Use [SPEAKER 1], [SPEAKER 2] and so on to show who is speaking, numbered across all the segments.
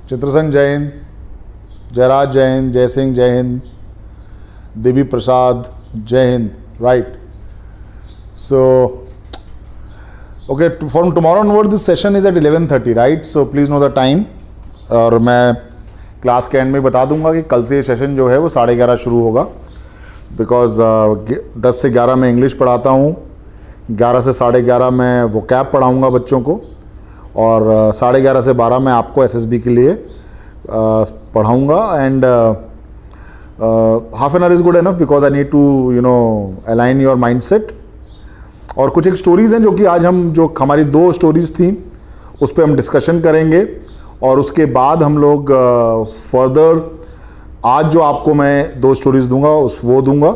[SPEAKER 1] चित्रसेन जय हिंद, जयराज जय हिंद, जय सिंह जय हिंद, देवी प्रसाद जय Hind. Right. So, okay, from tomorrow onward this session is at 11:30, right? So please know the time. और मैं क्लास के एंड में बता दूंगा कि कल से ये सेशन जो है वो 11:30 शुरू होगा. बिकॉज 10 से 11 मैं इंग्लिश पढ़ाता हूँ, 11 से 11:30 मैं वोकैब पढ़ाऊँगा बच्चों को, और 11:30 से 12 मैं आपको SSB के लिए पढ़ाऊँगा. And half an hour is good enough because I need to align your mindset. और कुछ एक स्टोरीज़ हैं जो कि आज हम जो हमारी 2 स्टोरीज़ थी उस पर हम डिस्कशन करेंगे, और उसके बाद हम लोग फर्दर आज जो आपको मैं 2 स्टोरीज़ दूंगा वो दूंगा.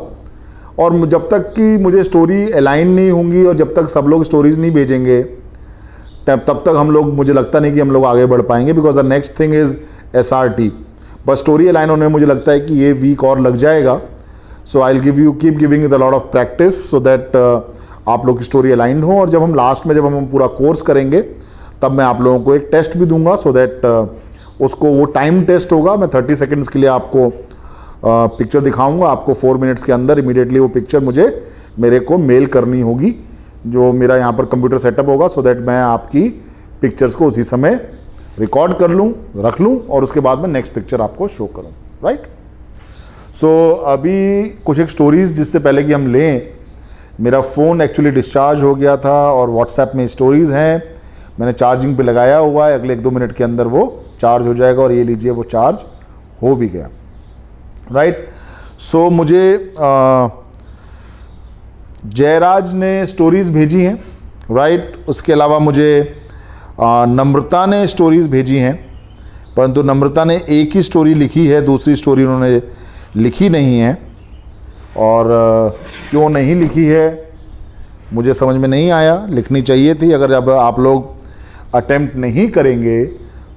[SPEAKER 1] और जब तक कि मुझे स्टोरी अलाइन नहीं होंगी और जब तक सब लोग स्टोरीज़ नहीं भेजेंगे तब तक हम लोग, मुझे लगता नहीं कि हम लोग आगे बढ़ पाएंगे. Because the next thing is SRT. बस स्टोरी अलाइन होने में मुझे लगता है कि ये वीक और लग जाएगा. So I will keep giving the lot of practice so that आप लोग की स्टोरी अलाइंड हो. और जब हम लास्ट में जब हम पूरा कोर्स करेंगे तब मैं आप लोगों को एक टेस्ट भी दूंगा, सो दैट उसको वो टाइम टेस्ट होगा. मैं 30 सेकेंड्स के लिए आपको पिक्चर दिखाऊंगा. आपको 4 मिनट्स के अंदर इमीडिएटली वो पिक्चर मेरे को मेल करनी होगी, जो मेरा यहाँ पर कंप्यूटर सेटअप होगा, सो दैट मैं आपकी पिक्चर्स को उसी समय रिकॉर्ड कर लूँ, रख लूँ, और उसके बाद में नेक्स्ट पिक्चर आपको शो करूँ. राइट. सो अभी कुछ एक स्टोरीज़ जिससे पहले कि हम लें, मेरा फ़ोन एक्चुअली डिस्चार्ज हो गया था और व्हाट्सएप में स्टोरीज़ हैं, मैंने चार्जिंग पे लगाया हुआ है. अगले 1-2 मिनट के अंदर वो चार्ज हो जाएगा, और ये लीजिए वो चार्ज हो भी गया. राइट. सो मुझे जयराज ने स्टोरीज़ भेजी हैं. राइट. उसके अलावा मुझे नम्रता ने स्टोरीज़ भेजी हैं, परंतु नम्रता ने एक ही स्टोरी लिखी है, दूसरी स्टोरी उन्होंने लिखी नहीं है. और क्यों नहीं लिखी है मुझे समझ में नहीं आया. लिखनी चाहिए थी. अगर जब आप लोग अटेम्प्ट नहीं करेंगे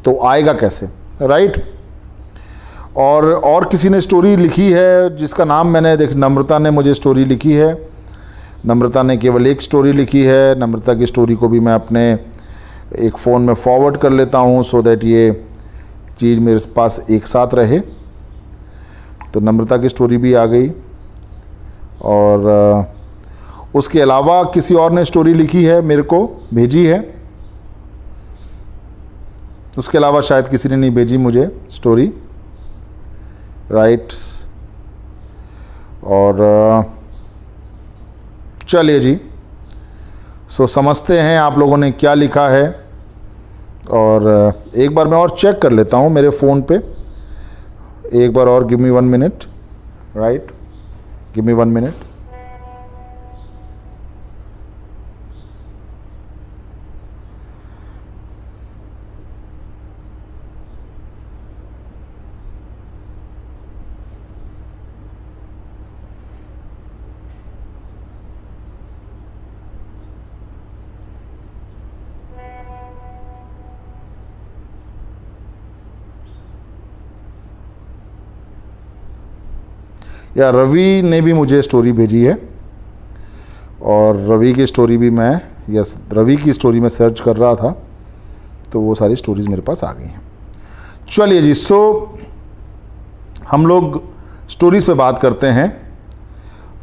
[SPEAKER 1] तो आएगा कैसे. राइट. और किसी ने स्टोरी लिखी है जिसका नाम मैंने नम्रता ने मुझे स्टोरी लिखी है. नम्रता ने केवल एक स्टोरी लिखी है. नम्रता की स्टोरी को भी मैं अपने एक फ़ोन में फॉरवर्ड कर लेता हूँ, सो दैट ये चीज़ मेरे पास एक साथ रहे. तो नम्रता की स्टोरी भी आ गई. और उसके अलावा किसी और ने स्टोरी लिखी है, मेरे को भेजी है. उसके अलावा शायद किसी ने नहीं भेजी मुझे स्टोरी. राइट. और चलिए जी, सो समझते हैं आप लोगों ने क्या लिखा है. और एक बार मैं और चेक कर लेता हूँ मेरे फ़ोन पे, एक बार और. Give me 1 minute. Right. Give me 1 minute. या रवि ने भी मुझे स्टोरी भेजी है, और रवि की स्टोरी भी मैं, यस, रवि की स्टोरी में सर्च कर रहा था तो वो सारी स्टोरीज़ मेरे पास आ गई हैं. चलिए जी, सो हम लोग स्टोरीज़ पे बात करते हैं.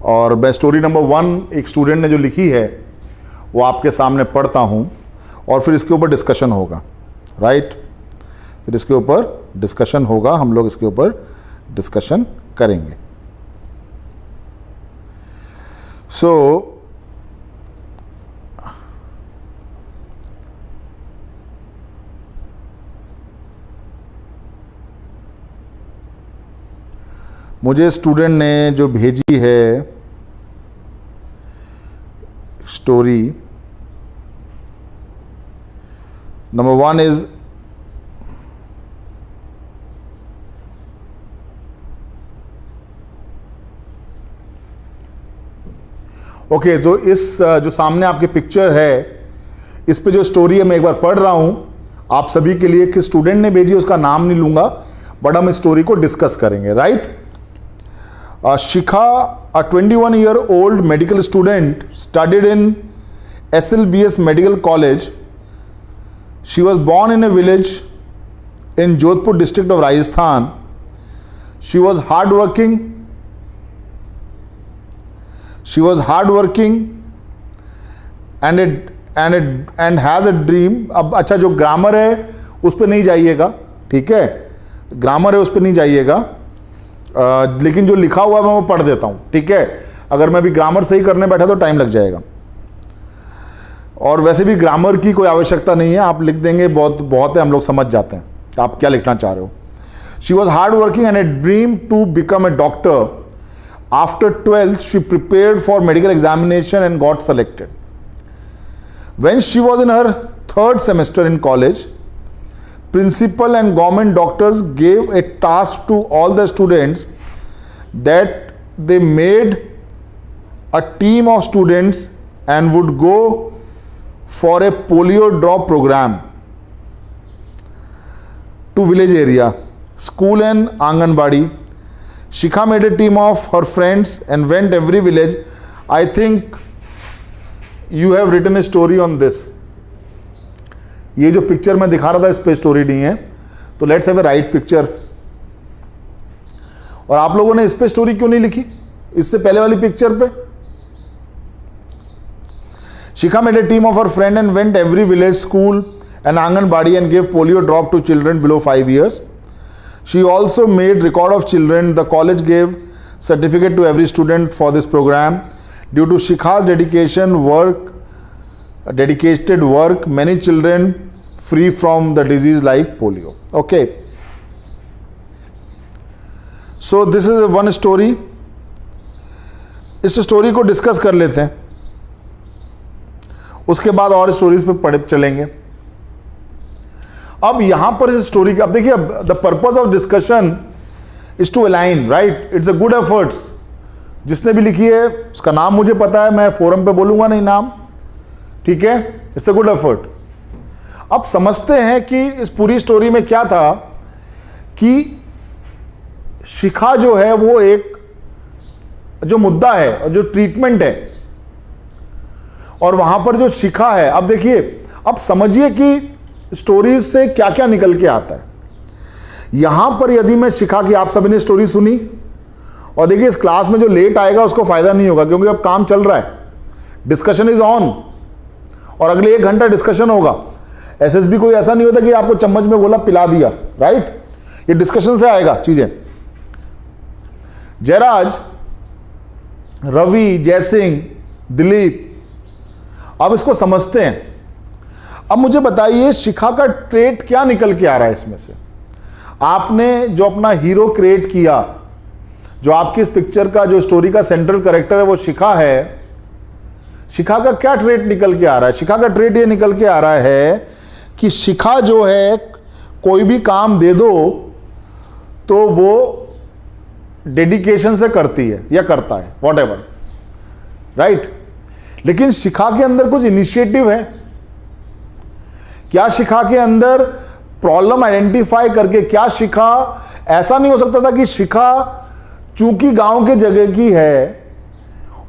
[SPEAKER 1] और मैं स्टोरी नंबर 1 एक स्टूडेंट ने जो लिखी है वो आपके सामने पढ़ता हूँ, और फिर इसके ऊपर डिस्कशन होगा. राइट. फिर इसके ऊपर डिस्कशन होगा, हम लोग इसके ऊपर डिस्कशन करेंगे. सो मुझे स्टूडेंट ने जो भेजी है स्टोरी, नंबर 1 इज ओके. तो इस जो सामने आपके पिक्चर है, इस पे जो स्टोरी है मैं एक बार पढ़ रहा हूं आप सभी के लिए. किस स्टूडेंट ने भेजी उसका नाम नहीं लूंगा, बट हम स्टोरी को डिस्कस करेंगे. Right. Shikha, a 21-year-old medical student, studied in SLBS Medical College. She was born in a village in Jodhpur district of Rajasthan. She was hardworking. She was hardworking and has a dream. अब अच्छा जो grammar है उस पर नहीं जाइएगा, ठीक है, ग्रामर है उस पर नहीं जाइएगा, लेकिन जो लिखा हुआ मैं वो पढ़ देता हूँ, ठीक है। अगर मैं भी ग्रामर सही करने बैठा तो टाइम लग जाएगा, और वैसे भी ग्रामर की कोई आवश्यकता नहीं है, आप लिख देंगे बहुत है, हम लोग समझ जाते हैं आप क्या लिखना चाह रहे हो। She was hard working and a dream to become a doctor. After 12th, she prepared for medical examination and got selected. When she was in her third semester in college, principal and government doctors gave a task to all the students that they made a team of students and would go for a polio drop program to village area, school and Anganwadi. Shikha made a team of her friends and went every village. I think you have written a story on this. ये जो picture मैं दिखा रहा था इस पे story नहीं है, तो let's have a right picture. और आप लोगों ने इस पे स्टोरी क्यों नहीं लिखी, इससे पहले वाली पिक्चर पे? Shikha made a team of her friend and went every village, school and Anganwadi and gave polio drop to children below 5 years. She also made record of children. The college gave certificate to every student for this program. Due to Shikha's dedicated work, many children free from the disease like polio. Okay. So this is one story. इस story को discuss कर लेते हैं, उसके बाद और stories पे पढ़े चलेंगे. अब यहां पर इस स्टोरी का, अब देखिए, the purpose of discussion is to align, right. It's a good efforts. जिसने भी लिखी है उसका नाम मुझे पता है, मैं फोरम पे बोलूंगा नहीं नाम, ठीक है. It's a good effort. अब समझते हैं कि इस पूरी स्टोरी में क्या था कि शिखा जो है वो एक जो मुद्दा है और जो ट्रीटमेंट है, और वहां पर जो शिखा है, अब देखिए, अब समझिए कि स्टोरीज से क्या क्या निकल के आता है. यहां पर यदि मैं शिखा की, आप सभी ने स्टोरी सुनी, और देखिए इस क्लास में जो लेट आएगा उसको फायदा नहीं होगा, क्योंकि अब काम चल रहा है, डिस्कशन इज ऑन, और अगले 1 घंटा डिस्कशन होगा. एसएसबी कोई ऐसा नहीं होता कि आपको चम्मच में गोला पिला दिया, राइट. ये डिस्कशन से आएगा चीजें. जयराज, रवि, जयसिंह, दिलीप, अब इसको समझते हैं. अब मुझे बताइए शिखा का ट्रेट क्या निकल के आ रहा है इसमें से. आपने जो अपना हीरो क्रिएट किया, जो आपकी इस पिक्चर का जो स्टोरी का सेंट्रल कैरेक्टर है वो शिखा है. शिखा का क्या ट्रेट निकल के आ रहा है? शिखा का ट्रेट ये निकल के आ रहा है कि शिखा जो है कोई भी काम दे दो तो वो डेडिकेशन से करती है या करता है, व्हाटएवर, राइट. लेकिन शिखा के अंदर कुछ इनिशिएटिव है. क्या शिखा के अंदर प्रॉब्लम आइडेंटिफाई करके, क्या शिखा, ऐसा नहीं हो सकता था कि शिखा चूंकि गांव के जगह की है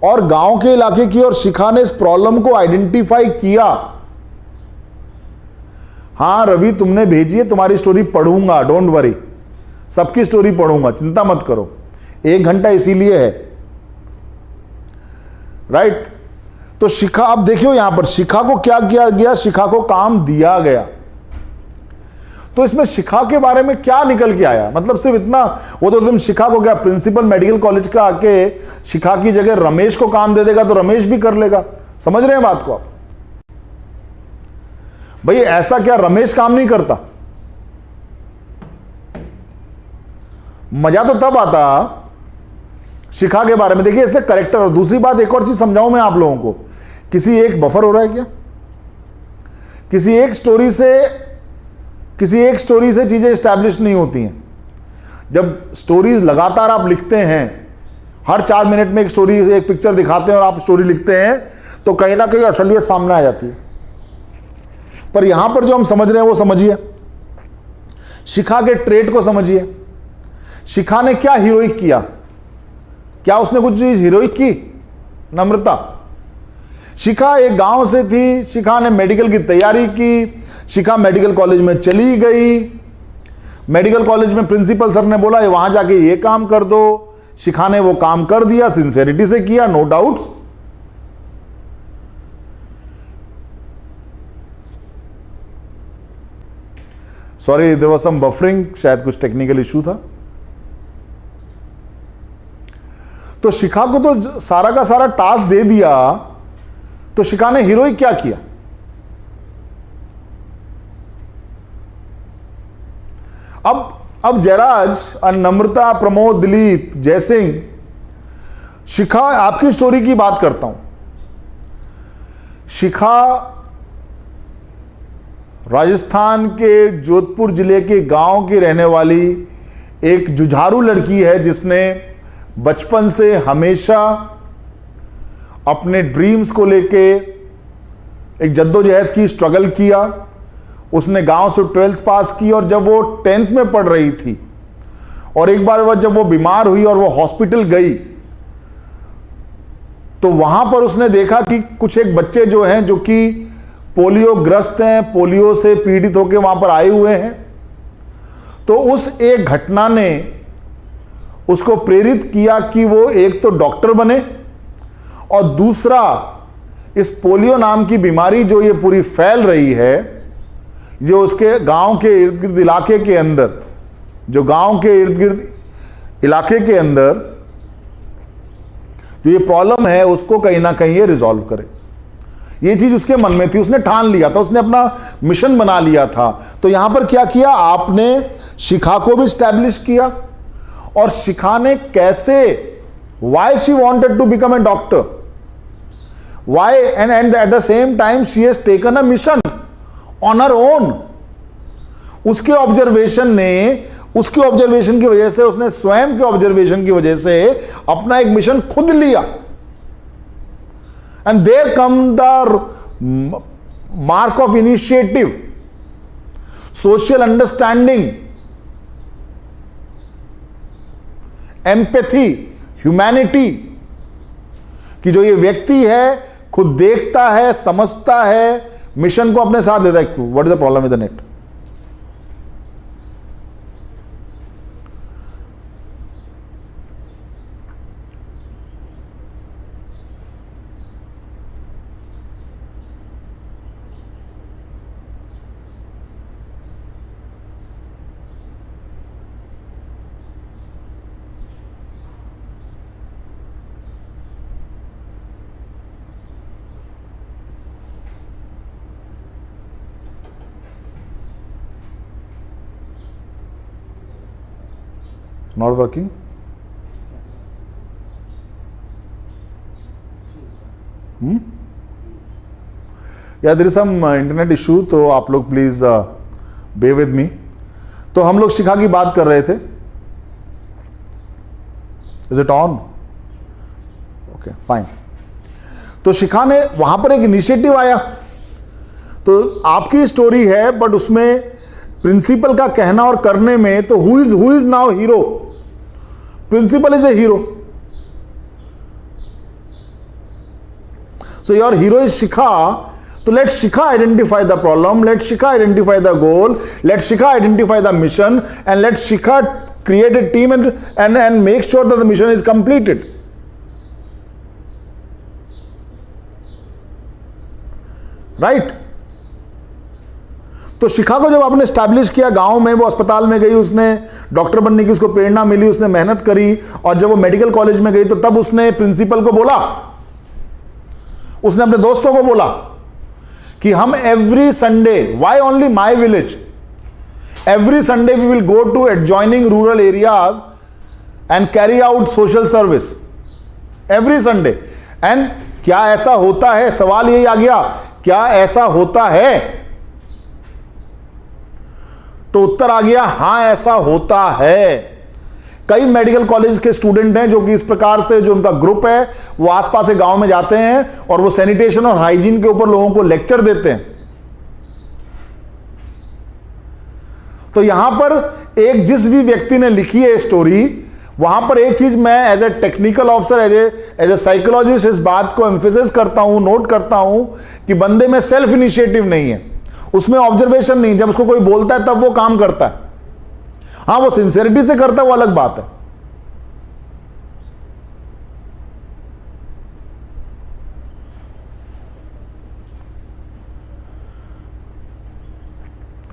[SPEAKER 1] और गांव के इलाके की, और शिखा ने इस प्रॉब्लम को आइडेंटिफाई किया. हाँ रवि, तुमने भेजी है, तुम्हारी स्टोरी पढ़ूंगा, डोंट वरी, सबकी स्टोरी पढ़ूंगा, चिंता मत करो. 1 घंटा इसीलिए है, राइट. तो शिखा, अब देखियो यहां पर शिखा को क्या किया गया, शिखा को काम दिया गया. तो इसमें शिखा के बारे में क्या निकल के आया, मतलब सिर्फ इतना, वो तो तुम शिखा को क्या प्रिंसिपल मेडिकल कॉलेज का आके शिखा की जगह रमेश को काम दे देगा तो रमेश भी कर लेगा. समझ रहे हैं बात को आप? भाई ऐसा क्या रमेश काम नहीं करता? मजा तो तब आता शिखा के बारे में. देखिए इससे करेक्टर, और दूसरी बात एक और चीज समझाऊं मैं आप लोगों को, किसी एक बफर हो रहा है क्या? किसी एक स्टोरी से चीजें एस्टैब्लिश नहीं होती हैं. जब स्टोरीज लगातार आप लिखते हैं, हर 4 मिनट में एक स्टोरी, एक पिक्चर दिखाते हैं और आप स्टोरी लिखते हैं, तो कहीं ना कहीं असलियत सामने आ जाती है. पर यहां पर जो हम समझ रहे हैं वो समझिए, शिखा के ट्रेट को समझिए. शिखा ने क्या हीरोइक किया? क्या उसने कुछ चीज हीरोइक की? नम्रता. शिखा एक गांव से थी, शिखा ने मेडिकल की तैयारी की, शिखा मेडिकल कॉलेज में चली गई, मेडिकल कॉलेज में प्रिंसिपल सर ने बोला वहां जाके ये काम कर दो, शिखा ने वो काम कर दिया, सिंसियरिटी से किया, no doubts. Sorry there was some buffering, शायद कुछ टेक्निकल इशू था। तो शिखा को तो सारा का सारा टास्क दे दिया, तो शिखा ने हीरोइक क्या किया? अब जयराज, नम्रता, प्रमोद, दिलीप, जयसिंह, शिखा, आपकी स्टोरी की बात करता हूं। शिखा राजस्थान के जोधपुर जिले के गांव की रहने वाली एक जुझारू लड़की है, जिसने बचपन से हमेशा अपने ड्रीम्स को लेके एक जद्दोजहद की, स्ट्रगल किया। उसने गांव से 12th पास की और जब वो 10th में पढ़ रही थी और एक बार जब वो बीमार हुई और वो हॉस्पिटल गई, तो वहां पर उसने देखा कि कुछ एक बच्चे जो हैं, जो कि पोलियो ग्रस्त हैं, पोलियो से पीड़ित होकर वहां पर आए हुए हैं। तो उस एक घटना ने उसको प्रेरित किया कि वो एक तो डॉक्टर बने और दूसरा इस पोलियो नाम की बीमारी जो ये पूरी फैल रही है, जो उसके गांव के इर्द गिर्द इलाके के अंदर, जो गांव के इर्द गिर्द इलाके के अंदर जो ये प्रॉब्लम है, उसको कहीं ना कहीं ये रिजॉल्व करे। ये चीज उसके मन में थी, उसने ठान लिया था, उसने अपना मिशन बना लिया था। तो यहां पर क्या किया आपने? शिखा को भी स्टैब्लिश किया। और शिखा ने कैसे, why she wanted to become a doctor, why, and at the same time she has taken a mission on her own. उसके ऑब्जर्वेशन की वजह से, उसने स्वयं के ऑब्जर्वेशन की वजह से अपना एक मिशन खुद लिया। And there come the mark of initiative, social understanding, empathy, humanity, कि जो ये व्यक्ति है खुद देखता है, समझता है, मिशन को अपने साथ लेता है। What is the problem with the net? Not working? Yeah, there is some internet issue, तो आप लोग प्लीज bear with me। तो हम लोग शिखा की बात कर रहे थे। Is it on? Okay, fine। तो शिखा ने वहां पर एक इनिशिएटिव आया। तो आपकी स्टोरी है, बट उसमें प्रिंसिपल का कहना और करने में, तो who is now hero? Principal is a hero. So your hero is Shikha. तो let Shikha identify the problem, let Shikha identify the goal, let Shikha identify the mission, and let Shikha create a team and make sure that the mission is completed। Right? तो शिखा को जब आपने establish किया गांव में, वो अस्पताल में गई, उसने डॉक्टर बनने की उसको प्रेरणा मिली, उसने मेहनत करी, और जब वो मेडिकल कॉलेज में गई तो तब उसने प्रिंसिपल को बोला, उसने अपने दोस्तों को बोला कि हम every Sunday, why only my village, every Sunday we will go to adjoining rural areas and carry out social service every Sunday. And क्या ऐसा होता है? सवाल यही आ गया, क्या ऐसा होता है? तो उत्तर आ गया, हां ऐसा होता है। कई मेडिकल कॉलेज के स्टूडेंट हैं जो कि इस प्रकार से, जो उनका ग्रुप है, वो आसपास के गांव में जाते हैं और वो सैनिटेशन और हाइजीन के ऊपर लोगों को लेक्चर देते हैं। तो यहां पर एक जिस भी व्यक्ति ने लिखी है स्टोरी, वहां पर एक चीज मैं as a technical officer, as a psychologist इस बात को एम्फेसिस करता हूं, नोट करता हूं कि बंदे में सेल्फ इनिशिएटिव नहीं है, उसमें ऑब्जर्वेशन नहीं। जब उसको कोई बोलता है तब वो काम करता है। हाँ, वो सिंसियरिटी से करता है, वो अलग बात है।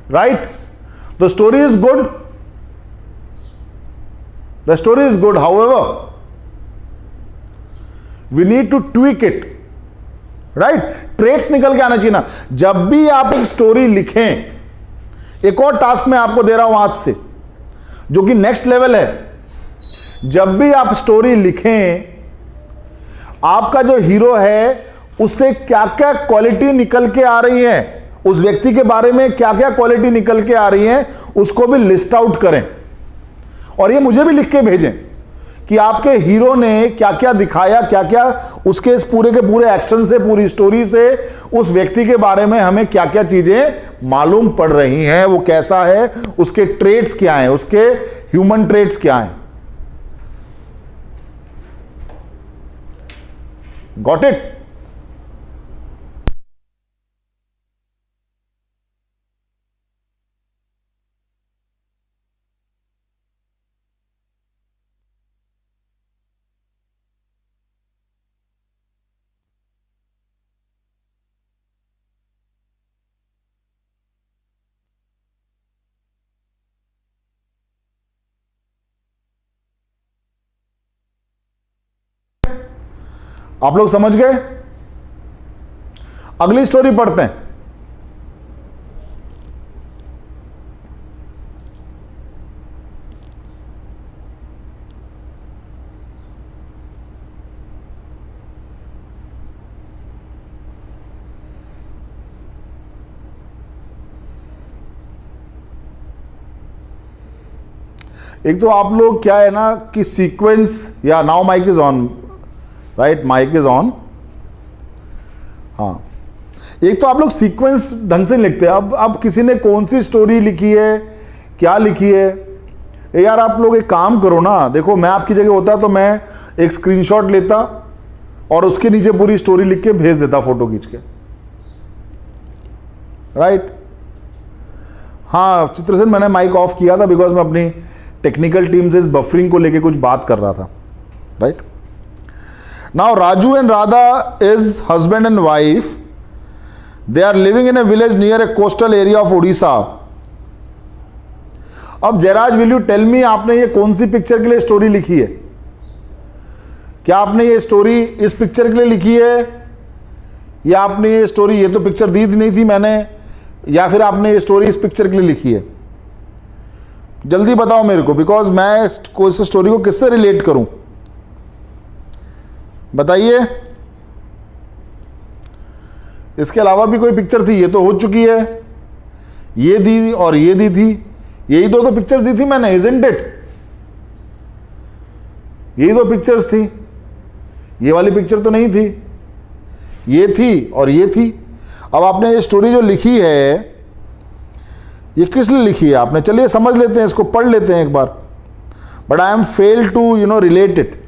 [SPEAKER 1] Right? The story is good. The story is good. However, we need to tweak it. Right? Traits निकल के आना चाहिए ना। जब भी आप एक स्टोरी लिखें, एक और टास्क मैं आपको दे रहा हूं आज से, जो कि नेक्स्ट लेवल है। जब भी आप स्टोरी लिखें, आपका जो हीरो है उससे क्या क्या क्वालिटी निकल के आ रही है, उस व्यक्ति के बारे में क्या क्या क्वालिटी निकल के आ रही है, उसको भी लिस्ट आउट करें और ये मुझे भी लिख के भेजें कि आपके हीरो ने क्या क्या दिखाया, क्या क्या उसके इस पूरे के पूरे एक्शन से, पूरी स्टोरी से उस व्यक्ति के बारे में हमें क्या क्या चीजें मालूम पड़ रही हैं, वो कैसा है, उसके ट्रेड्स क्या हैं, उसके ह्यूमन ट्रेड्स क्या हैं। Got it? आप लोग समझ गए? अगली स्टोरी पढ़ते हैं। एक तो आप लोग क्या है ना कि सीक्वेंस, या now mic is on, right, mic is on. हाँ, एक तो आप लोग सीक्वेंस ढंग से लिखते हैं। अब किसी ने कौन सी स्टोरी लिखी है, क्या लिखी है, यार आप लोग एक काम करो ना, देखो मैं आपकी जगह होता तो मैं एक स्क्रीनशॉट लेता और उसके नीचे पूरी स्टोरी लिख के भेज देता, फोटो खींच के, राइट। हाँ चित्रसेन, मैंने माइक ऑफ किया था बिकॉज मैं अपनी टेक्निकल टीम से इस बफरिंग को लेके कुछ बात कर रहा था, right. Now Raju and Radha is husband and wife, they are living in a village near a coastal area of Orissa. अब Jayraj, will you tell me, आपने ये कौन सी पिक्चर के लिए स्टोरी लिखी है? क्या आपने ये स्टोरी इस पिक्चर के लिए लिखी है, या आपने ये स्टोरी, ये तो पिक्चर दी नहीं थी मैंने, या फिर आपने ये स्टोरी इस पिक्चर के लिए लिखी है? जल्दी बताओ मेरे को, बिकॉज मैं इस स्टोरी को किससे रिलेट करूं, बताइए। इसके अलावा भी कोई पिक्चर थी? ये तो हो चुकी है, ये दी और ये दी थी, यही दो तो पिक्चर्स दी थी मैंने, इजंट इट? यही दो पिक्चर्स थी, ये वाली पिक्चर तो नहीं थी, ये थी और ये थी। अब आपने ये स्टोरी जो लिखी है, ये किस लिए लिखी है आपने? चलिए समझ लेते हैं, इसको पढ़ लेते हैं एक बार। But I am fail to relate it.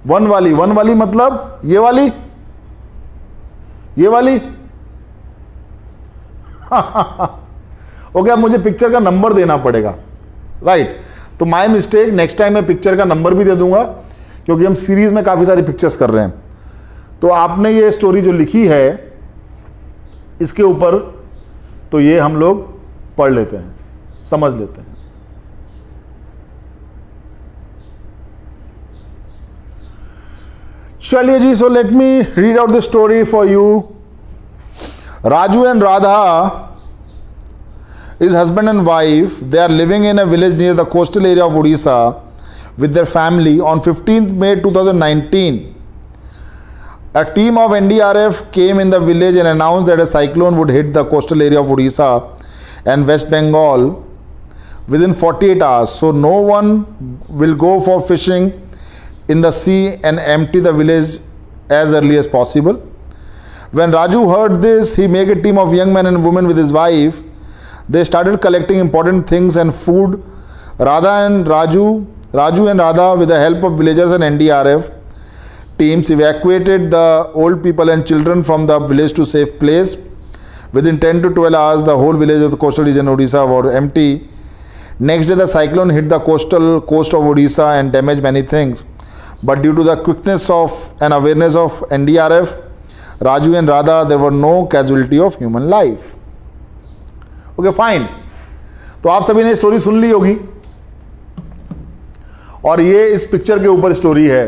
[SPEAKER 1] One वाली मतलब ये वाली, ये वाली ओके, अब मुझे पिक्चर का नंबर देना पड़ेगा, राइट। तो माय मिस्टेक, नेक्स्ट टाइम मैं पिक्चर का नंबर भी दे दूंगा, क्योंकि हम सीरीज में काफी सारी पिक्चर्स कर रहे हैं। तो आपने ये स्टोरी जो लिखी है इसके ऊपर, तो ये हम लोग पढ़ लेते हैं, समझ लेते हैं। चलिए जी, so let me read out the story for you. Raju and Radha is husband and wife. They are living in a village near the coastal area of Odisha with their family. On 15th May 2019, a team of NDRF came in the village and announced that a cyclone would hit the coastal area of Odisha and West Bengal within 48 hours. So no one will go for fishing in the sea and empty the village as early as possible. When Raju heard this, he made a team of young men and women with his wife. They started collecting important things and food. Raju and Radha, with the help of villagers and NDRF teams, evacuated the old people and children from the village to safe place. Within 10 to 12 hours, the whole village of the coastal region Odisha were empty. Next day, the cyclone hit the coastal coast of Odisha and damaged many things. But due to the quickness of and awareness of NDRF, Raju and Radha, there were no casualty of human life. Okay, fine. तो आप सभी ने story सुन ली होगी और ये इस picture के ऊपर स्टोरी है।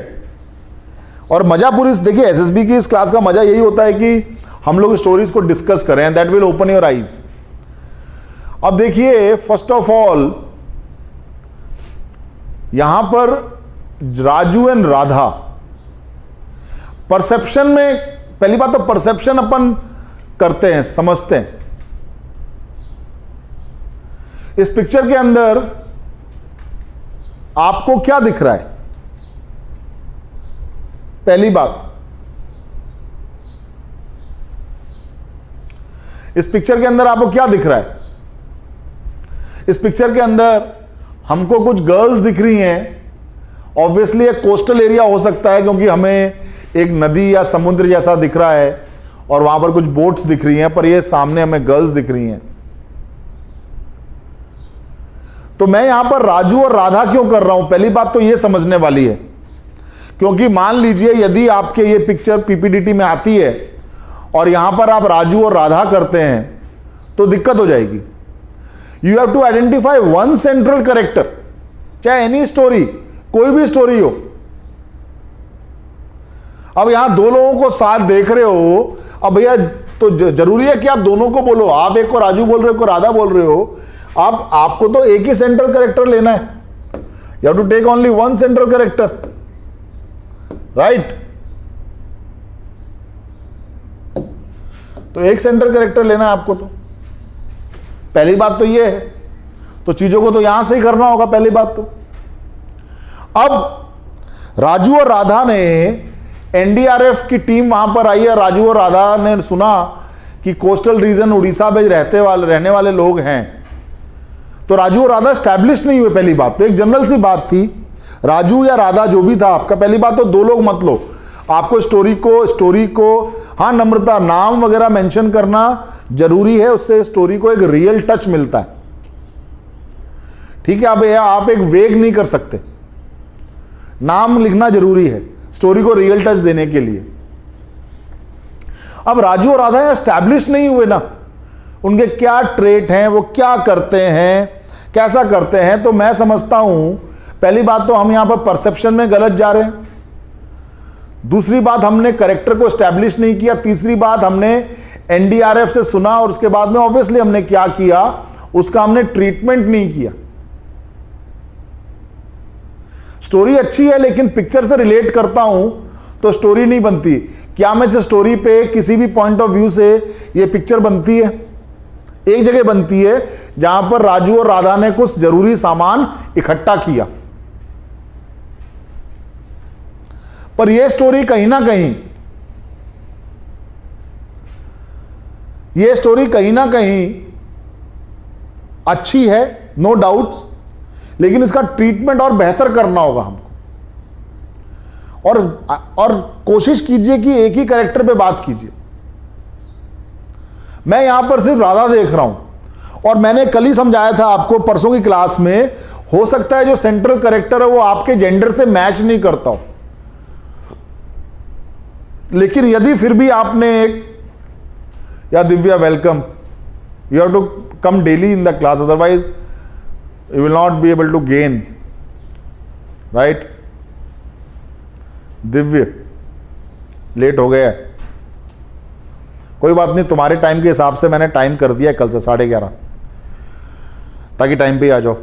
[SPEAKER 1] और मजा पूरी देखिए, एसएसबी की इस क्लास का मजा यही होता है कि हम लोग स्टोरीज को डिस्कस करें, that will open your eyes. अब देखिए, फर्स्ट ऑफ ऑल यहां पर राजू एंड राधा, परसेप्शन में पहली बात तो परसेप्शन अपन करते हैं, समझते हैं। इस पिक्चर के अंदर आपको क्या दिख रहा है? पहली बात, इस पिक्चर के अंदर आपको क्या दिख रहा है? इस पिक्चर के अंदर हमको कुछ गर्ल्स दिख रही हैं। ऑब्वियसली एक कोस्टल एरिया हो सकता है क्योंकि हमें एक नदी या समुद्र जैसा दिख रहा है और वहां पर कुछ बोट्स दिख रही हैं, पर ये सामने हमें गर्ल्स दिख रही हैं। तो मैं यहां पर राजू और राधा क्यों कर रहा हूं? पहली बात तो ये समझने वाली है, क्योंकि मान लीजिए यदि आपके ये पिक्चर पीपीडीटी में आती है और यहां पर आप राजू और राधा करते हैं तो दिक्कत हो जाएगी। You have to identify one central character, चाहे एनी स्टोरी, कोई भी स्टोरी हो। अब यहां दो लोगों को साथ देख रहे हो, अब भैया तो जरूरी है कि आप दोनों को बोलो। आप एक को राजू बोल रहे हो, को राधा बोल रहे हो, आपको तो एक ही सेंट्रल कैरेक्टर लेना है। You have to take only one central character, right? तो एक सेंट्रल कैरेक्टर लेना है आपको। तो पहली बात तो ये है, तो चीजों को तो यहां से ही करना होगा पहली बात तो। अब राजू और राधा ने, एनडीआरएफ की टीम वहां पर आई है, राजू और राधा ने सुना कि कोस्टल रीजन उड़ीसा में रहने वाले लोग हैं। तो राजू और राधा स्टैब्लिश नहीं हुए। पहली बात तो एक जनरल सी बात थी, राजू या राधा जो भी था आपका, पहली बात तो दो लोग मत लो। आपको स्टोरी को हाँ नम्रता, नाम वगैरह मेंशन करना जरूरी है, उससे स्टोरी को एक रियल टच मिलता है। ठीक है, आप एक वेग नहीं कर सकते, नाम लिखना जरूरी है स्टोरी को रियल टच देने के लिए। अब राजू और राधा एस्टैब्लिश नहीं हुए ना, उनके क्या ट्रेट हैं, वो क्या करते हैं, कैसा करते हैं। तो मैं समझता हूं पहली बात तो हम यहां पर परसेप्शन में गलत जा रहे हैं। दूसरी बात, हमने कैरेक्टर को एस्टैब्लिश नहीं किया। तीसरी बात, हमने एनडीआरएफ से सुना और उसके बाद में ऑब्वियसली हमने क्या किया, उसका हमने ट्रीटमेंट नहीं किया। स्टोरी अच्छी है लेकिन पिक्चर से रिलेट करता हूं तो स्टोरी नहीं बनती। क्या मैं इस स्टोरी पे किसी भी पॉइंट ऑफ व्यू से ये पिक्चर बनती है? एक जगह बनती है जहां पर राजू और राधा ने कुछ जरूरी सामान इकट्ठा किया, पर यह स्टोरी कहीं ना कहीं अच्छी है, नो डाउट्स, लेकिन इसका ट्रीटमेंट और बेहतर करना होगा हमको। और कोशिश कीजिए कि एक ही कैरेक्टर पे बात कीजिए। मैं यहां पर सिर्फ राधा देख रहा हूं और मैंने कल ही समझाया था आपको परसों की क्लास में, हो सकता है जो सेंट्रल कैरेक्टर है वो आपके जेंडर से मैच नहीं करता हो, लेकिन यदि फिर भी आपने एक, या Divya welcome, you have to come daily in the class, otherwise you will not be able to gain, right? Divya late हो गया है, कोई बात नहीं, तुम्हारे टाइम के हिसाब से मैंने टाइम कर दिया है कल से 11:30, ताकि टाइम पे आ जाओ।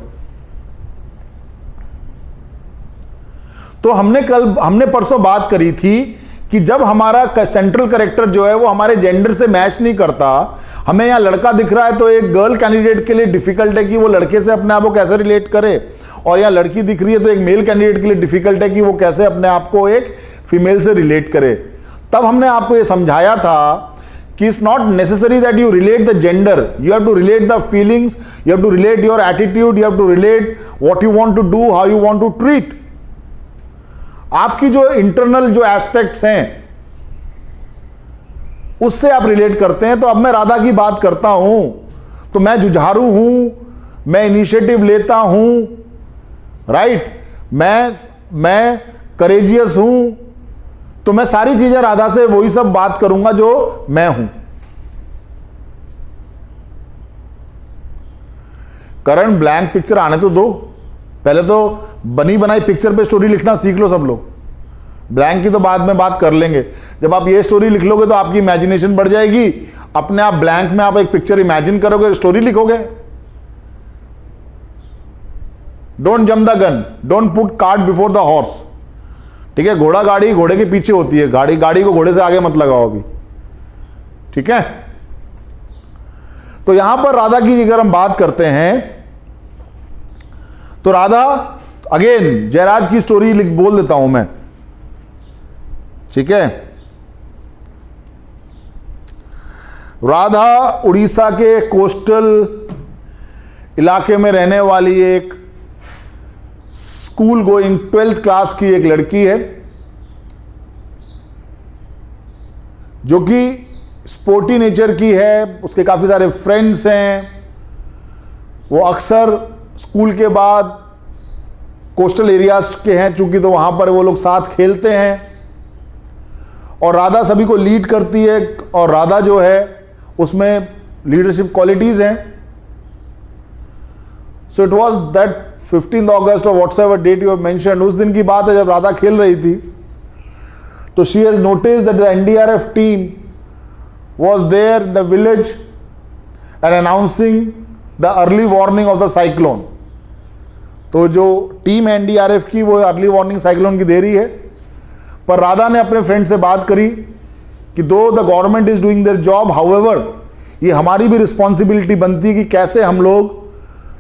[SPEAKER 1] तो हमने परसों बात करी थी कि जब हमारा सेंट्रल कैरेक्टर जो है वो हमारे जेंडर से मैच नहीं करता, हमें यहाँ लड़का दिख रहा है तो एक गर्ल कैंडिडेट के लिए डिफिकल्ट है कि वो लड़के से अपने आप को कैसे रिलेट करे, और यहाँ लड़की दिख रही है तो एक मेल कैंडिडेट के लिए डिफिकल्ट है कि वो कैसे अपने आप को एक फीमेल से रिलेट करे। तब हमने आपको ये समझाया था कि it's not necessary that you relate the gender, you have to relate the feelings, you have to relate your attitude, you have to relate what you want to do, how you want to treat. आपकी जो internal जो aspects हैं उससे आप relate करते हैं। तो अब मैं राधा की बात करता हूं तो मैं जुझारू हूं, मैं इनिशिएटिव लेता हूं, राइट, मैं करेजियस हूं, तो मैं सारी चीजें राधा से वही सब बात करूंगा जो मैं हूं। करंट ब्लैंक पिक्चर आने तो दो, पहले तो बनी बनाई पिक्चर पे स्टोरी लिखना सीख लो सब लोग। ब्लैंक की तो बाद में बात कर लेंगे। जब आप ये स्टोरी लिख लोगे तो आपकी इमेजिनेशन बढ़ जाएगी, अपने आप ब्लैंक में आप एक पिक्चर इमेजिन करोगे, स्टोरी लिखोगे। Don't jump the gun, don't put cart before the horse. ठीक है, घोड़ा गाड़ी घोड़े के पीछे होती है, गाड़ी को घोड़े से आगे मत लगाओ अभी, ठीक है। तो यहां पर राधा की अगर हम बात करते हैं तो राधा, अगेन जयराज की स्टोरी बोल देता हूं मैं, ठीक है। राधा उड़ीसा के कोस्टल इलाके में रहने वाली एक स्कूल गोइंग 12th क्लास की एक लड़की है, जो कि स्पोर्टी नेचर की है। उसके काफी सारे फ्रेंड्स हैं। वो अक्सर स्कूल के बाद कोस्टल एरियाज के हैं चूंकि, तो वहां पर वो लोग साथ खेलते हैं और राधा सभी को लीड करती है। और राधा जो है उसमें लीडरशिप क्वालिटीज हैं। So it was that 15th August और whatsoever date you have mentioned, उस दिन की बात है जब राधा खेल रही थी। तो she has noticed that the NDRF team was there in the village and announcing the early warning of the cyclone. तो जो टीम एनडीआरएफ की वो अर्ली वार्निंग साइक्लोन की दे रही है, पर राधा ने अपने फ्रेंड से बात करी कि दो the government is doing their job, however ये हमारी भी रिस्पॉन्सिबिलिटी बनती है कि कैसे हम लोग,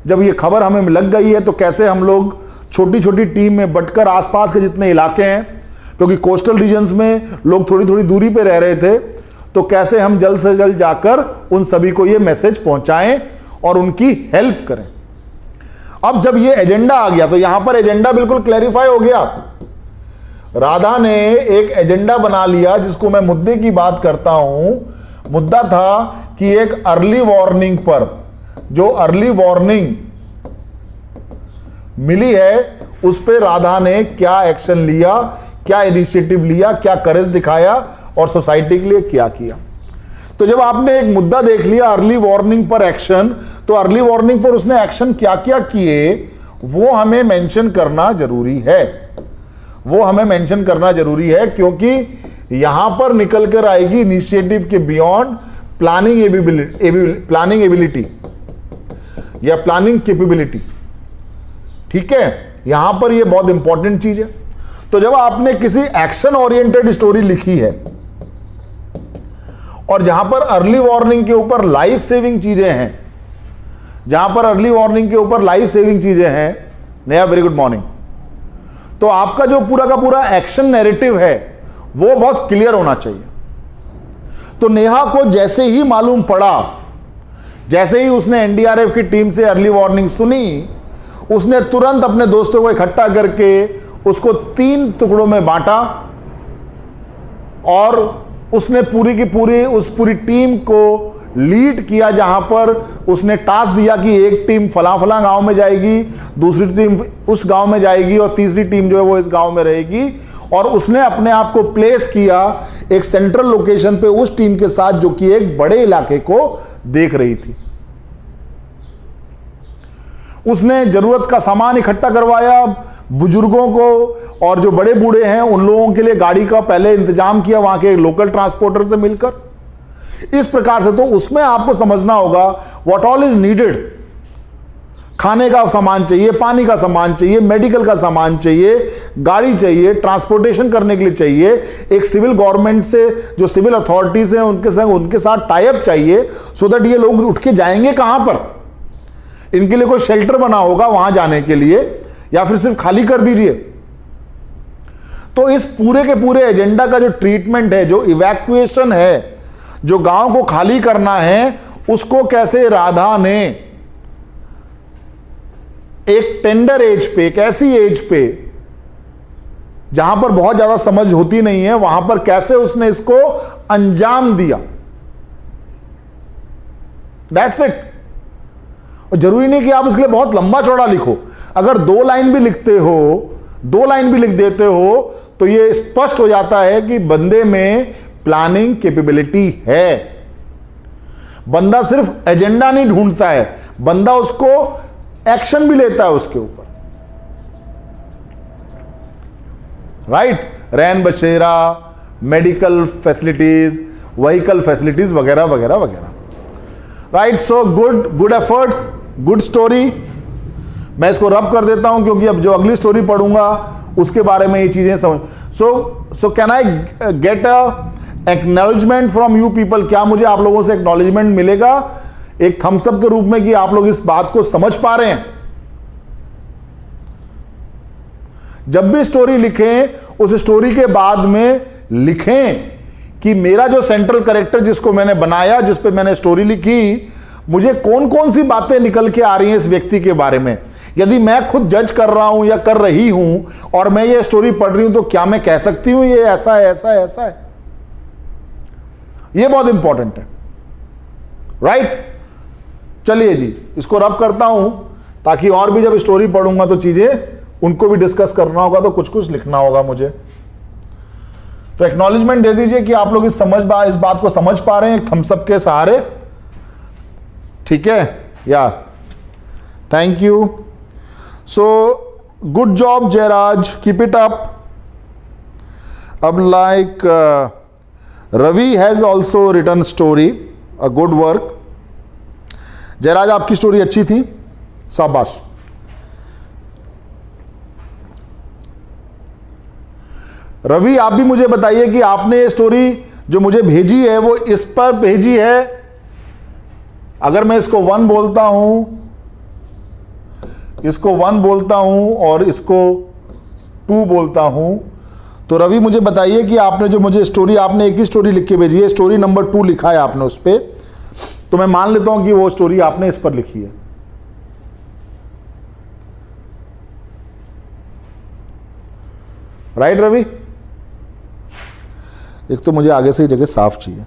[SPEAKER 1] जब ये खबर हमें लग गई है तो कैसे हम लोग छोटी छोटी टीम में बंटकर आसपास के जितने इलाके हैं, क्योंकि कोस्टल रीजन्स में लोग थोड़ी थोड़ी दूरी पे रह रहे थे, तो कैसे हम जल्द से जल्द जाकर उन सभी को ये मैसेज पहुंचाएं और उनकी हेल्प करें। अब जब ये एजेंडा आ गया तो यहां पर एजेंडा बिल्कुल क्लैरिफाई हो गया। राधा ने एक एजेंडा बना लिया जिसको मैं मुद्दे की बात करता हूं। मुद्दा था कि एक अर्ली वार्निंग पर, जो अर्ली वार्निंग मिली है उस पर राधा ने क्या एक्शन लिया, क्या इनिशिएटिव लिया, क्या करेज दिखाया और सोसाइटी के लिए क्या किया। तो जब आपने एक मुद्दा देख लिया अर्ली वार्निंग पर एक्शन, तो अर्ली वार्निंग पर उसने एक्शन क्या क्या किए वो हमें मेंशन करना जरूरी है। वो हमें मेंशन करना जरूरी है क्योंकि यहां पर निकल कर आएगी इनिशिएटिव के बियॉन्ड प्लानिंग एबिलिटी या प्लानिंग कैपेबिलिटी। ठीक है, यहां पर यह बहुत इंपॉर्टेंट चीज है। तो जब आपने किसी एक्शन ओरिएंटेड स्टोरी लिखी है और जहां पर अर्ली वार्निंग के ऊपर लाइफ सेविंग चीजें हैं, जहां पर अर्ली वार्निंग के ऊपर लाइफ सेविंग चीजें हैं, नया वेरी गुड मॉर्निंग, तो आपका जो पूरा का पूरा एक्शन नैरेटिव है वो बहुत क्लियर होना चाहिए। तो नेहा को जैसे ही मालूम पड़ा, जैसे ही उसने एनडीआरएफ की टीम से अर्ली वार्निंग सुनी, उसने तुरंत अपने दोस्तों को इकट्ठा करके उसको 3 टुकड़ों में बांटा और उसने पूरी की पूरी उस पूरी टीम को लीड किया। जहां पर उसने टास्क दिया कि एक टीम फला फला गांव में जाएगी, दूसरी टीम उस गांव में जाएगी और तीसरी टीम जो है वो इस गांव में रहेगी। और उसने अपने आप को प्लेस किया एक सेंट्रल लोकेशन पे उस टीम के साथ जो कि एक बड़े इलाके को देख रही थी। उसने जरूरत का सामान इकट्ठा करवाया, बुजुर्गों को और जो बड़े बूढ़े हैं उन लोगों के लिए गाड़ी का पहले इंतजाम किया वहां के लोकल ट्रांसपोर्टर से मिलकर। इस प्रकार से तो उसमें आपको समझना होगा व्हाट ऑल इज नीडेड। खाने का सामान चाहिए, पानी का सामान चाहिए, मेडिकल का सामान चाहिए, गाड़ी चाहिए, ट्रांसपोर्टेशन करने के लिए चाहिए, एक सिविल गवर्नमेंट से जो सिविल अथॉरिटीज हैं उनके साथ टाई अप चाहिए, सो दैट ये लोग उठ के जाएंगे कहां पर, इनके लिए कोई शेल्टर बना होगा वहां जाने के लिए, या फिर सिर्फ खाली कर दीजिए। तो इस पूरे के पूरे एजेंडा का जो ट्रीटमेंट है, जो इवैक्यूएशन है, जो गांव को खाली करना है, उसको कैसे राधा ने एक टेंडर एज पे, एक ऐसी एज पे जहां पर बहुत ज्यादा समझ होती नहीं है, वहां पर कैसे उसने इसको अंजाम दिया, दैट्स इट। और जरूरी नहीं कि आप इसके लिए बहुत लंबा चौड़ा लिखो, अगर 2 लाइन भी लिखते हो, 2 लाइन भी लिख देते हो, तो ये स्पष्ट हो जाता है कि बंदे में प्लानिंग कैपेबिलिटी है। बंदा सिर्फ एजेंडा नहीं ढूंढता है, बंदा उसको एक्शन भी लेता है उसके ऊपर। राइट, रैन बसेरा, मेडिकल फैसिलिटीज, व्हीकल फैसिलिटीज वगैरह वगैरह वगैरह। Right, so good efforts, good story. मैं इसको रब कर देता हूं क्योंकि अब जो अगली स्टोरी पढ़ूंगा उसके बारे में ये चीजें समझ। So can I get a acknowledgement from you people? क्या मुझे आप लोगों से एक्नॉलेजमेंट मिलेगा एक थम्स अप के रूप में कि आप लोग इस बात को समझ पा रहे हैं? जब भी स्टोरी लिखें, उस स्टोरी के बाद में लिखें कि मेरा जो सेंट्रल कैरेक्टर जिसको मैंने बनाया, जिस पे मैंने स्टोरी लिखी, मुझे कौन कौन सी बातें निकल के आ रही हैं इस व्यक्ति के बारे में। यदि मैं खुद जज कर रहा हूं या कर रही हूं और मैं ये स्टोरी पढ़ रही हूं, तो क्या मैं कह सकती हूं ये ऐसा है, ऐसा है, ऐसा है? ये बहुत इंपॉर्टेंट है। राइट, चलिए जी, इसको रब करता हूं ताकि और भी जब स्टोरी पढ़ूंगा तो चीजें उनको भी डिस्कस करना होगा, तो कुछ कुछ लिखना होगा मुझे। तो एक्नॉलेजमेंट दे दीजिए कि आप लोग इस बात को समझ पा रहे हैं थम्स अप के सहारे। ठीक है, या thank you. So good job Jayraj, keep it up. अब like Ravi has also written story, a good work. Jayraj, आपकी स्टोरी अच्छी थी, शाबाश। रवि, आप भी मुझे बताइए कि आपने ये स्टोरी जो मुझे भेजी है वो इस पर भेजी है। अगर मैं इसको 1 बोलता हूं, इसको 1 बोलता हूं और इसको 2 बोलता हूं, तो रवि मुझे बताइए कि आपने जो मुझे स्टोरी, आपने एक ही स्टोरी लिख के भेजी है, स्टोरी नंबर 2 लिखा है आपने उस पर, तो मैं मान लेता हूं कि वो स्टोरी आपने इस पर लिखी है। राइट रवि? एक तो मुझे आगे से ही जगह साफ चाहिए।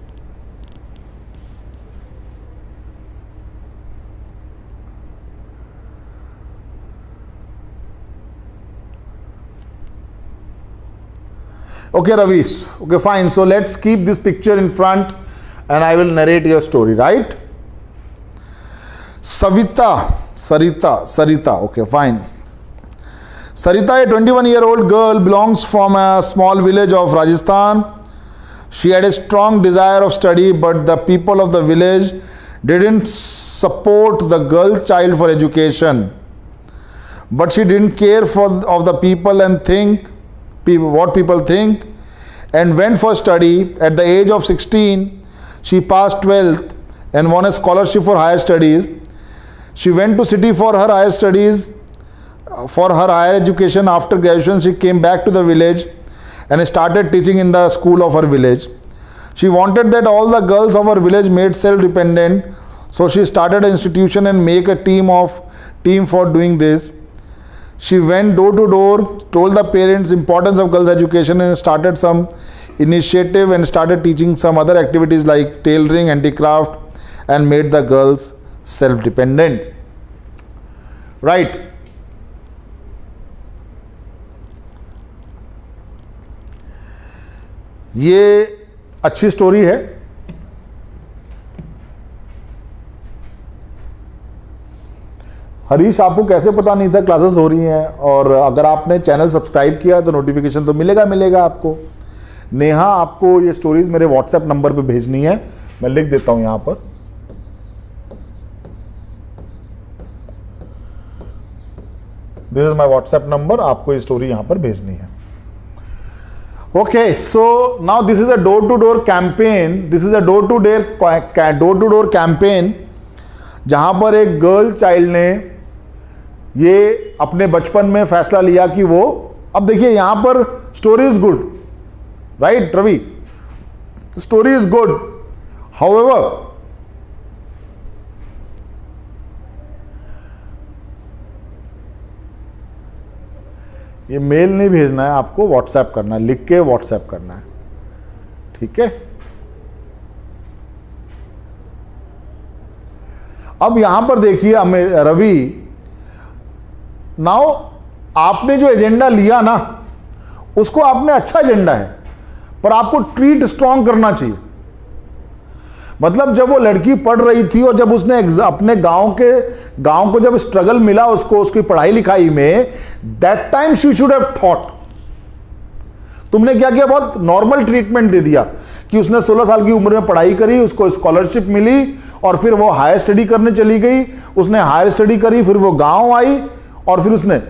[SPEAKER 1] Okay, Ravi. Okay, fine. So let's keep this picture in front and I will narrate your story, right? Sarita. Okay, fine. Sarita, a 21-year-old girl, belongs from a small village of Rajasthan. She had a strong desire of study, but the people of the village didn't support the girl child for education. But she didn't care of the people and what people think, and went for study. At the age of 16, she passed 12th and won a scholarship for higher studies. She went to city for her higher studies, for her higher education. After graduation, she came back to the village and started teaching in the school of her village. She wanted that all the girls of her village made self-dependent, so she started an institution and make a team for doing this. She went door to door, told the parents importance of girls' education, and started some initiative and started teaching some other activities like tailoring, handicraft, and made the girls self-dependent. Right? ये अच्छी story है। हरीश, आपको कैसे पता नहीं था classes हो रही हैं? और अगर आपने चैनल सब्सक्राइब किया तो नोटिफिकेशन तो मिलेगा आपको। नेहा, आपको ये स्टोरीज मेरे व्हाट्सएप नंबर पे भेजनी है, मैं लिख देता हूं यहां पर। This is my WhatsApp number, आपको ये स्टोरी यहां पर भेजनी है। Okay, so now this is a door to door campaign. This is a door to door campaign जहां पर एक गर्ल चाइल्ड ने ये अपने बचपन में फैसला लिया कि वो, अब देखिए यहां पर story is good, right Ravi? Story is good, however ये मेल नहीं भेजना है आपको, व्हाट्सएप करना है, लिख के व्हाट्सएप करना है, ठीक है? अब यहां पर देखिए रवि, नाउ आपने जो एजेंडा लिया ना, उसको आपने अच्छा एजेंडा है, पर आपको ट्रीट स्ट्रांग करना चाहिए। मतलब जब वो लड़की पढ़ रही थी और जब उसने अपने गांव को जब स्ट्रगल मिला उसको उसकी पढ़ाई लिखाई में, that time she should have thought. तुमने क्या किया, बहुत नॉर्मल ट्रीटमेंट दे दिया कि उसने 16 साल की उम्र में पढ़ाई करी, उसको स्कॉलरशिप मिली और फिर वो हायर स्टडी करने चली गई, उसने हायर स्टडी करी, फिर वो गांव आई और फिर उसने,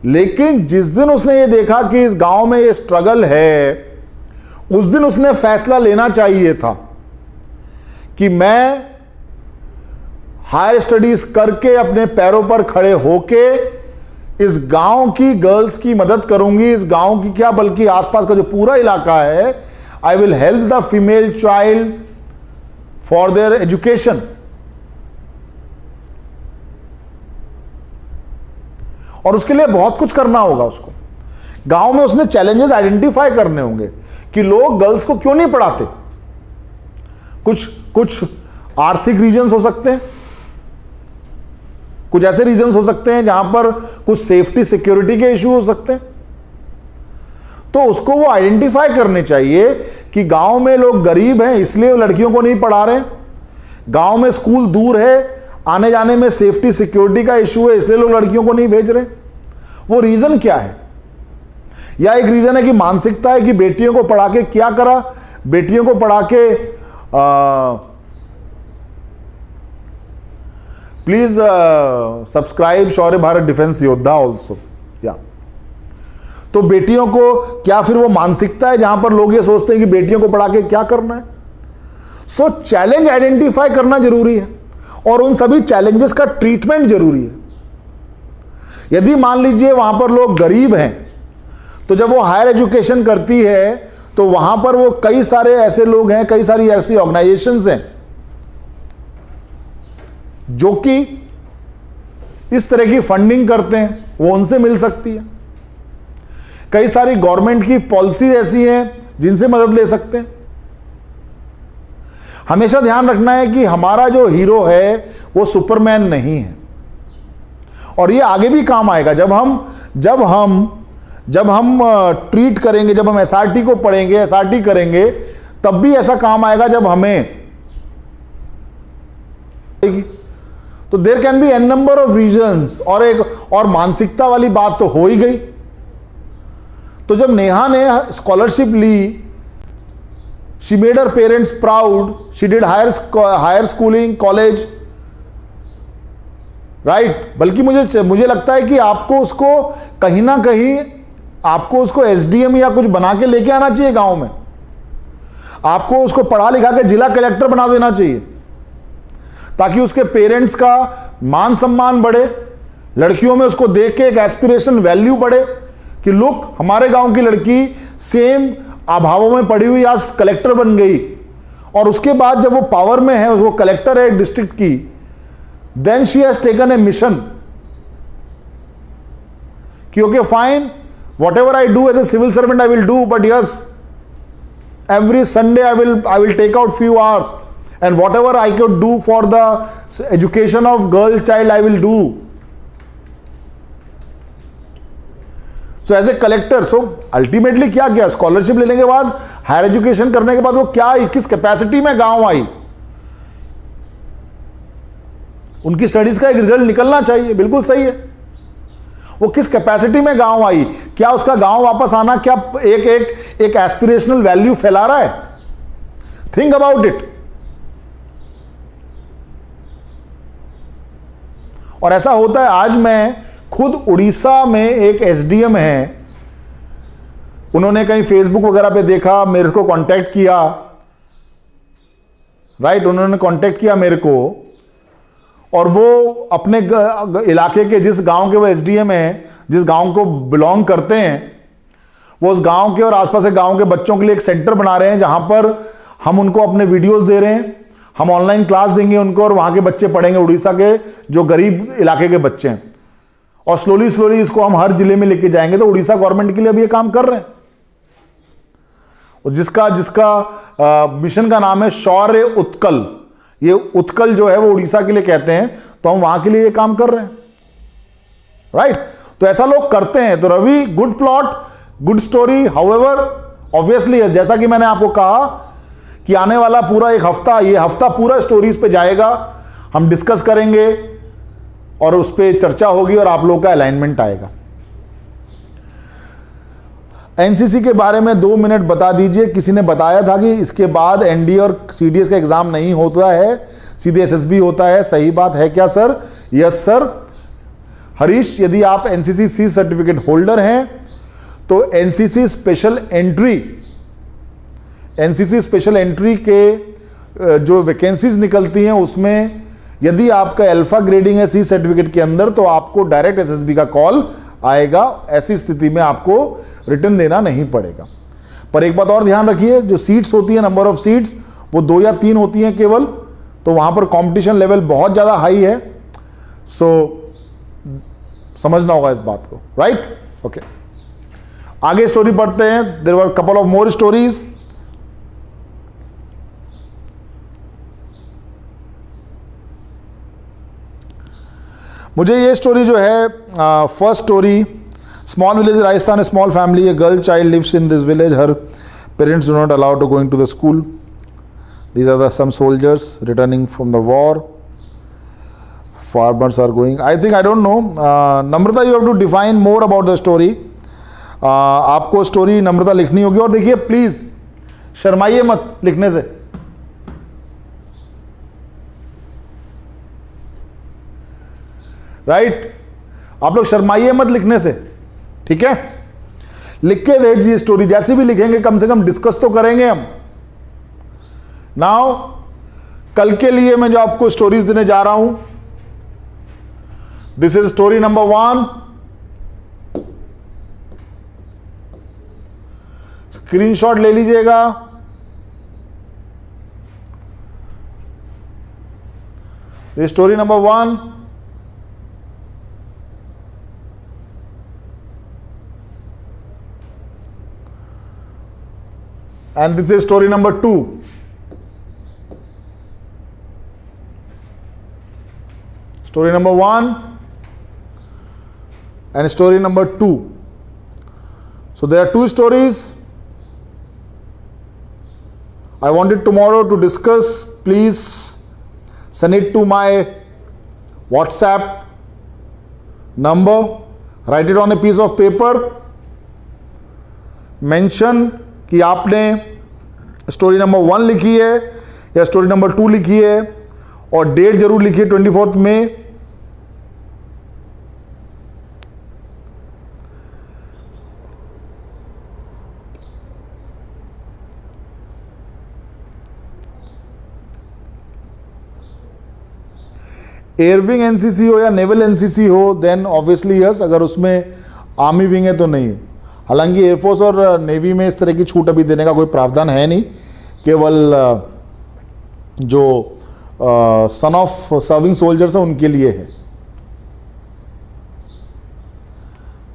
[SPEAKER 1] लेकिन जिस दिन उसने ये देखा कि इस गांव में ये स्ट्रगल है, उस दिन उसने फैसला लेना चाहिए था कि मैं हायर स्टडीज करके अपने पैरों पर खड़े होके इस गांव की गर्ल्स की मदद करूंगी, इस गांव की क्या बल्कि आसपास का जो पूरा इलाका है, I will help the female child for their education. और उसके लिए बहुत कुछ करना होगा उसको। गांव में उसने चैलेंजेस आइडेंटिफाई करने होंगे कि लोग गर्ल्स को क्यों नहीं पढ़ाते। कुछ आर्थिक रीजंस हो सकते हैं, कुछ ऐसे रीजंस हो सकते हैं जहां पर कुछ सेफ्टी सिक्योरिटी के इश्यू हो सकते हैं। तो उसको वो आइडेंटिफाई करने चाहिए कि गांव में लोग गरीब हैं इसलिए लड़कियों को नहीं पढ़ा रहे, गांव में स्कूल दूर है, आने जाने में सेफ्टी सिक्योरिटी का इश्यू है इसलिए लोग लड़कियों को नहीं भेज रहे। वो रीजन क्या है? या एक रीजन है कि मानसिकता है कि बेटियों को पढ़ा के क्या करा, बेटियों को पढ़ा के please subscribe Shaurya Bharat defence योद्धा ऑल्सो। या तो बेटियों को क्या, फिर वो मानसिकता है जहां पर लोग ये सोचते हैं कि बेटियों को पढ़ा के क्या करना है। सो चैलेंज आइडेंटिफाई करना जरूरी है और उन सभी चैलेंजेस का ट्रीटमेंट जरूरी है। यदि मान लीजिए वहां पर लोग गरीब हैं तो जब वो हायर एजुकेशन करती है तो वहां पर वो कई सारे ऐसे लोग हैं, कई सारी ऐसी ऑर्गेनाइजेशंस हैं जो कि इस तरह की फंडिंग करते हैं, वो उनसे मिल सकती है। कई सारी गवर्नमेंट की पॉलिसी ऐसी हैं जिनसे मदद ले सकते हैं। हमेशा ध्यान रखना है कि हमारा जो हीरो है वो सुपरमैन नहीं है और ये आगे भी काम आएगा। जब हम ट्रीट करेंगे, जब हम एसआरटी को पढ़ेंगे, एसआरटी करेंगे, तब भी ऐसा काम आएगा जब हमें, तो there can be an number of reasons. और मानसिकता वाली बात तो हो ही गई। तो जब नेहा ने स्कॉलरशिप ली, she made her parents proud, she did higher schooling, college, right. बल्कि मुझे लगता है कि आपको उसको कहीं ना कहीं आपको उसको एसडीएम या कुछ बना के लेके आना चाहिए गांव में। आपको उसको पढ़ा लिखा के जिला कलेक्टर बना देना चाहिए ताकि उसके पेरेंट्स का मान सम्मान बढ़े, लड़कियों में उसको देख के एक एस्पिरेशन वैल्यू बढ़े कि लुक हमारे गांव की लड़की सेम अभावों में पड़ी हुई आज कलेक्टर बन गई। और उसके बाद जब वो पावर में है, वो कलेक्टर है डिस्ट्रिक्ट की, then she has taken a mission कि okay fine, whatever I do as a civil servant I will do, but yes, every Sunday I will take out few hours and whatever I could do for the education of girl child I will do. So as a collector, so ultimately क्या किया, scholarship लेने के बाद, higher education करने के बाद वो क्या, किस कैपेसिटी में गांव आई, उनकी स्टडीज का एक रिजल्ट निकलना चाहिए, बिल्कुल सही है। वो किस कैपेसिटी में गांव आई, क्या उसका गांव वापस आना क्या एक एस्पिरेशनल वैल्यू फैला रहा है? Think about it. और ऐसा होता है, आज मैं खुद उड़ीसा में एक एसडीएम है, उन्होंने कहीं फेसबुक वगैरह पे देखा, मेरे को कांटेक्ट किया, राइट, उन्होंने कांटेक्ट किया मेरे को, और वो अपने इलाके के जिस गांव के वो एसडीएम हैं, जिस गांव को बिलोंग करते हैं, वो उस गांव के और आसपास के गांव के बच्चों के लिए एक सेंटर बना रहे हैं जहां पर हम उनको अपने वीडियोस दे रहे हैं, हम ऑनलाइन क्लास देंगे उनको और वहां के बच्चे पढ़ेंगे, उड़ीसा के जो गरीब इलाके के बच्चे हैं। और स्लोली इसको हम हर जिले में लेके जाएंगे। तो उड़ीसा गवर्नमेंट के लिए अभी ये काम कर रहे हैं, जिसका मिशन का नाम है शौर्य उत्कल, ये उत्कल जो है वो उड़ीसा के लिए कहते हैं, तो हम वहां के लिए ये काम कर रहे हैं, राइट? तो ऐसा लोग करते हैं। तो Ravi, good plot, good story, however obviously जैसा कि मैंने आपको कहा कि आने वाला पूरा एक हफ्ता, ये हफ्ता पूरा स्टोरीज पे जाएगा, हम डिस्कस करेंगे और उस पर चर्चा होगी और आप लोगों का अलाइनमेंट आएगा। एनसीसी के बारे में 2 मिनट बता दीजिए। किसी ने बताया था कि इसके बाद एनडीए और सीडीएस का एग्जाम नहीं होता है, सीधे एसएसबी होता है, सही बात है क्या सर? Yes sir. हरीश, यदि आप एनसीसी सी सर्टिफिकेट होल्डर हैं तो एनसीसी स्पेशल एंट्री के जो वैकेंसीज निकलती हैं उसमें यदि आपका अल्फा ग्रेडिंग है सी सर्टिफिकेट के अंदर तो आपको डायरेक्ट एसएसबी का कॉल आएगा। ऐसी स्थिति में आपको रिटर्न देना नहीं पड़ेगा। पर एक बात और ध्यान रखिए, जो सीट्स होती है, नंबर ऑफ सीट्स वो 2 या 3 होती हैं केवल, तो वहां पर कंपटीशन लेवल बहुत ज्यादा हाई है। सो समझना होगा इस बात को, राइट? ओके, आगे स्टोरी पढ़ते हैं। There were couple of more stories. मुझे ये स्टोरी जो है, first story, small village Rajasthan, small family, a girl child lives in this village, her parents do not allow to going to the school, these are the some soldiers returning from the war, farmers are going, I think, I don't know, Namrata you have to define more about the story. आपको story Namrata लिखनी होगी। और देखिए please शर्माइए मत लिखने से, right? आप लोग शर्माइए मत लिखने से, ठीक है? लिख के भेजिए स्टोरी, जैसी भी लिखेंगे कम से कम डिस्कस तो करेंगे हम। नाउ कल के लिए मैं जो आपको स्टोरीज देने जा रहा हूं, this is story number 1। Screenshot ले लीजिएगा। ये story number 1। And this is story number 2. Story number 1 and story number 2. So there are 2 stories. I wanted tomorrow to discuss. Please send it to my WhatsApp number. Write it on a piece of paper. Mention कि आपने story number 1 लिखी है या story number 2 लिखी है, और date जरूर लिखिए 24 मई। एयरविंग एनसीसी हो या नेवल एनसीसी हो, देन ऑब्वियसली यस। अगर उसमें आर्मी विंग है तो नहीं। हालांकि एयरफोर्स और नेवी में इस तरह की छूट अभी देने का कोई प्रावधान है नहीं, केवल जो सन ऑफ सर्विंग सोल्जर्स हैं उनके लिए है।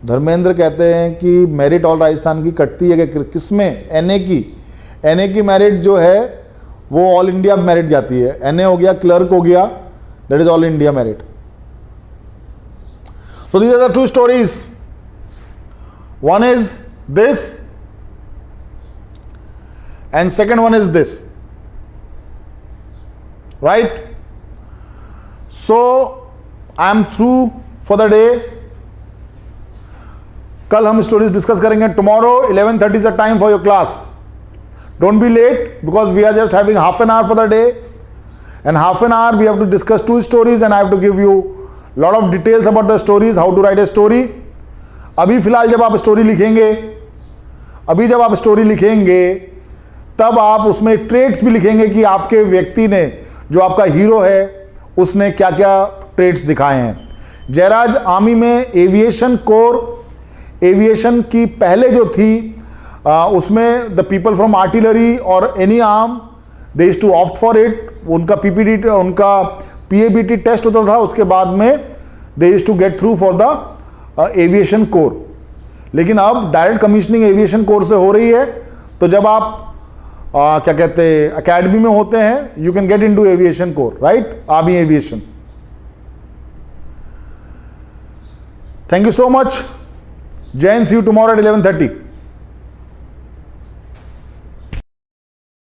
[SPEAKER 1] धर्मेंद्र कहते हैं कि मेरिट ऑल राजस्थान की कटती है कि किसमें? एनए की। एनए की मेरिट जो है वो ऑल इंडिया मेरिट जाती है। एनए हो गया, क्लर्क हो गया, that is all India merit. So these are the 2 stories. One is this and second one is this, right? So I am through for the day. कल हम stories discuss करेंगे। tomorrow 11:30 is the time for your class. Don't be late because we are just having half an hour for the day, and half an hour we have to discuss 2 stories and I have to give you lot of details about the stories, how to write a story. अभी फिलहाल जब आप story लिखेंगे तब आप उसमें trades भी लिखेंगे कि आपके व्यक्ति ने, जो आपका हीरो है, उसने क्या क्या ट्रेड्स दिखाए हैं। जयराज, आर्मी में एविएशन कोर, एविएशन की पहले जो थी उसमें द पीपल फ्रॉम आर्टिलरी और any arm they used to opt for it. उनका पीपीडी, उनका पीएबीटी टेस्ट होता था, उसके बाद में they used to get through for the aviation corps. लेकिन अब डायरेक्ट कमीशनिंग एविएशन कोर से हो रही है। तो जब आप क्या कहते हैं, अकेडमी में होते हैं, you can get into aviation core, right, army aviation. Thank you so much. जय हिंद, सी यू टुमारो एट 11:30।